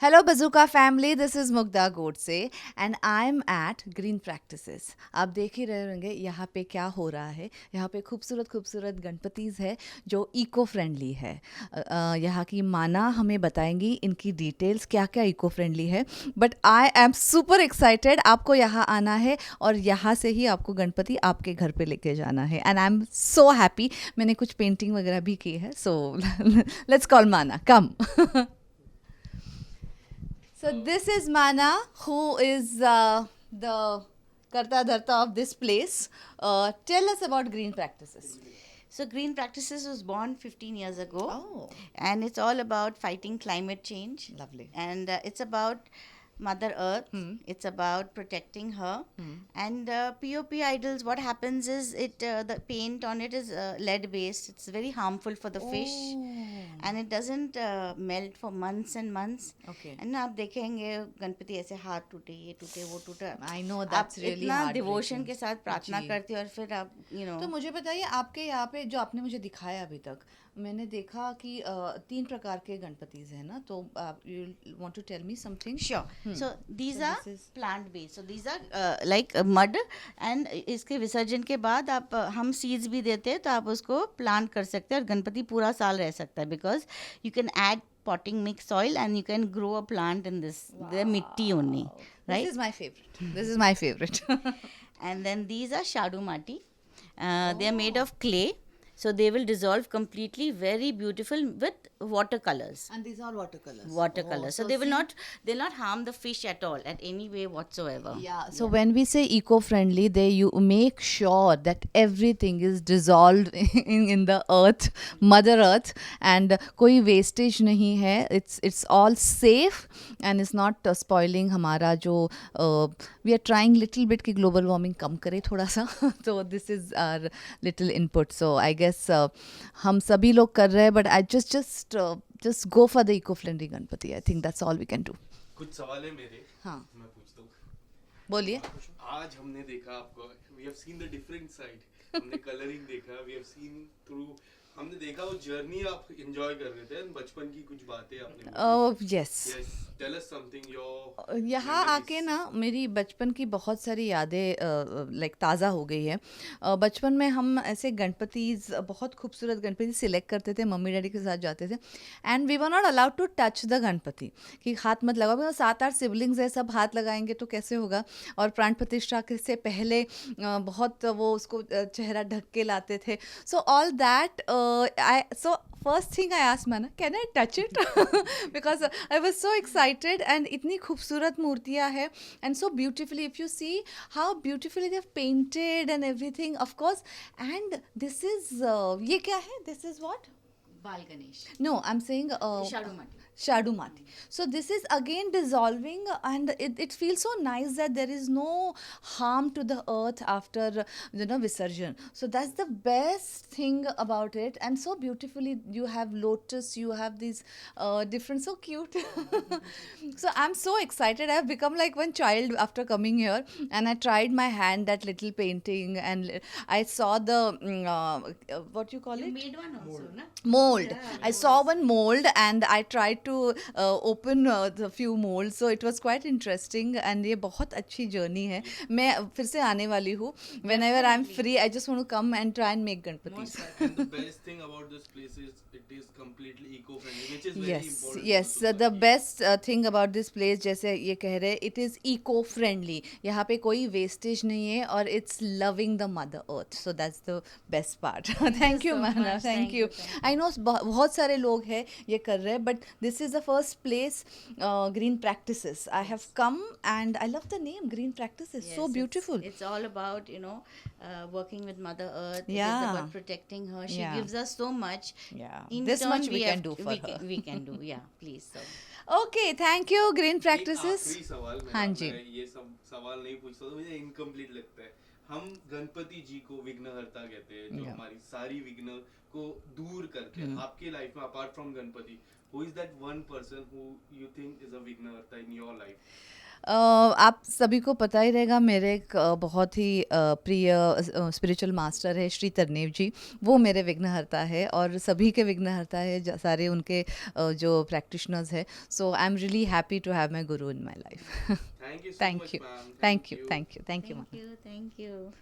Hello Bazooka family, this is Mugda Godse and I'm at Green Practices. आप देख ही रहे होंगे यहाँ पे क्या हो रहा है. यहाँ पे खूबसूरत खूबसूरत गणपतिज है जो इको फ्रेंडली है. यहाँ की माना हमें बताएंगी इनकी डिटेल्स क्या क्या इको फ्रेंडली है. But I am super excited. आपको यहाँ आना है और यहाँ से ही आपको गणपति आपके घर पे लेके जाना है. And I am so happy. मैंने कुछ पेंटिंग वगैरह भी की है. सो लेट्स कॉल माना. कम. So this is Mana, who is the Karta Dharta of this place. Tell us about Green Practices. So, Green Practices was born 15 years ago, Oh, and it's all about fighting climate change. lovely. And it's about Mother Earth, Hmm. it's about protecting her. And POP idols, what happens is the paint on it is lead based, it's very harmful for the fish. And it doesn't melt for months and months. Okay. And आप देखेंगे गणपति ऐसे हाथ टूटे ये टूटे वो टूटा. I know आप that's really इतना heartbreaking. डिवोशन के साथ प्रार्थना जी. करते हो और फिर आप तो मुझे बताइए आपके यहाँ पे जो आपने मुझे दिखाया अभी तक मैंने देखा कि 3 प्रकार के गणपतिज हैं ना तो you want to tell me something. Sure. So these So are this is- plant based. So these are like mud and इसके विसर्जन के बाद आप हम seeds भी देते हैं तो आप उसको plant कर सकते हैं और गणपति पूरा साल रह सकता है because you can add potting mix soil and you can grow a plant in this the mitti only, right? This is my favorite. This is my favorite. And then these are shadu mati. They are made of clay, so they will dissolve completely. Very beautiful with watercolors. And these are watercolors. Watercolors. So, so they will see- not they'll not harm the fish at all at any way whatsoever. Yeah. So when we say eco-friendly, they you make sure that everything is dissolved in the earth, Mother Earth, and कोई wastage नहीं है. It's all safe and it's not spoiling हमारा जो we are trying little bit कि global warming कम करे थोड़ा सा. तो this is our little input. So I guess हम सभी लोग कर रहे हैं, but I just go for the eco-friendly Ganpati. I think that's all we can do. कुछ सवाल है मेरे. हाँ. मैं पूछता हूँ. बोलिए. आज हमने देखा आपको, we have seen the different side. हमने कलरिंग देखा, we have seen through, हमने देखा वो जर्नी आप एंजॉय कर रहे थे and बचपन की कुछ बातें आपने Oh yes. yes tell us something your यहाँ आके ना मेरी बचपन की बहुत सारी यादें लाइक ताज़ा हो गई है. बचपन में हम ऐसे गणपतिज बहुत खूबसूरत गणपति सिलेक्ट करते थे. मम्मी डैडी के साथ जाते थे and we were not allowed to touch the Ganpati कि हाथ मत लगाओ. 7-8 सिबलिंग्स है, सब हाथ लगाएंगे तो कैसे होगा. और प्राण प्रतिष्ठा के से पहले बहुत वो उसको चेहरा ढक के लाते थे. So all that I saw first thing I asked Mana can I touch it because I was so excited and इतनी खूबसूरत मूर्तियाँ हैं and so beautifully if you see how beautifully they have painted and everything of course. And this is ये क्या है. This is what. Bal Ganesh. No, I'm saying Shadu Mati. Shadu Mati. So this is again dissolving and it feels so nice that there is no harm to the earth after Visarjan. So that's the best thing about it. And so beautifully you have lotus, you have these different, so cute. So I'm so excited. I've become like one child after coming here and I tried my hand that little painting and I saw the what you call You it? made one also, na? Mold. I saw one mold and I tried to open the few molds. So it was quite interesting and ये बहुत अच्छी journey है. मैं फिर से आने वाली हूँ. Whenever I'm free, I just want to come and try and make Ganpatis. and the best thing about this place is it is completely eco-friendly which is very Yes, important yes. for The society. best thing about this place जैसे ये कह रहे it is eco-friendly. यहाँ पे कोई wastage नहीं है और it's loving the mother earth. So that's the best part. Thank you, so Mana. much. Thank Thank you. you. I know बहुत सारे लोग हैं ये कर रहे हैं but this is the first place Green Practices. I have come and I love the name Green Practices. Yes, So beautiful. It's all about working with Mother Earth. It Yeah. is about protecting her. She Yeah. gives us so much. Yeah. In This turn, much we can have do to- for we her. Can, we can do. Yeah, please. So. Okay, thank you Green एक Practices. आखिरी सवाल मेरा, हाँ जी. मैं ये सब सवाल नहीं पूछता तो मुझे इनकम्प्लीट लगता है. हम गणपति जी को विघ्नहर्ता कहते हैं जो Yeah. हमारी सारी विघ्न को दूर करके आपके लाइफ में apart from Ganpati who is that one person who you think is a विघ्नहर्ता in your life? आप सभी को पता ही रहेगा, मेरे एक बहुत ही प्रिय स्पिरिचुअल मास्टर है श्री तरनेव जी। वो मेरे विघ्नहर्ता है और सभी के विघ्नहर्ता है, सारे उनके जो प्रैक्टिशनर्स है। So I am really happy to have my guru in my life. Thank you so thank much you, ma'am, thank you, thank you, thank you. Thank you.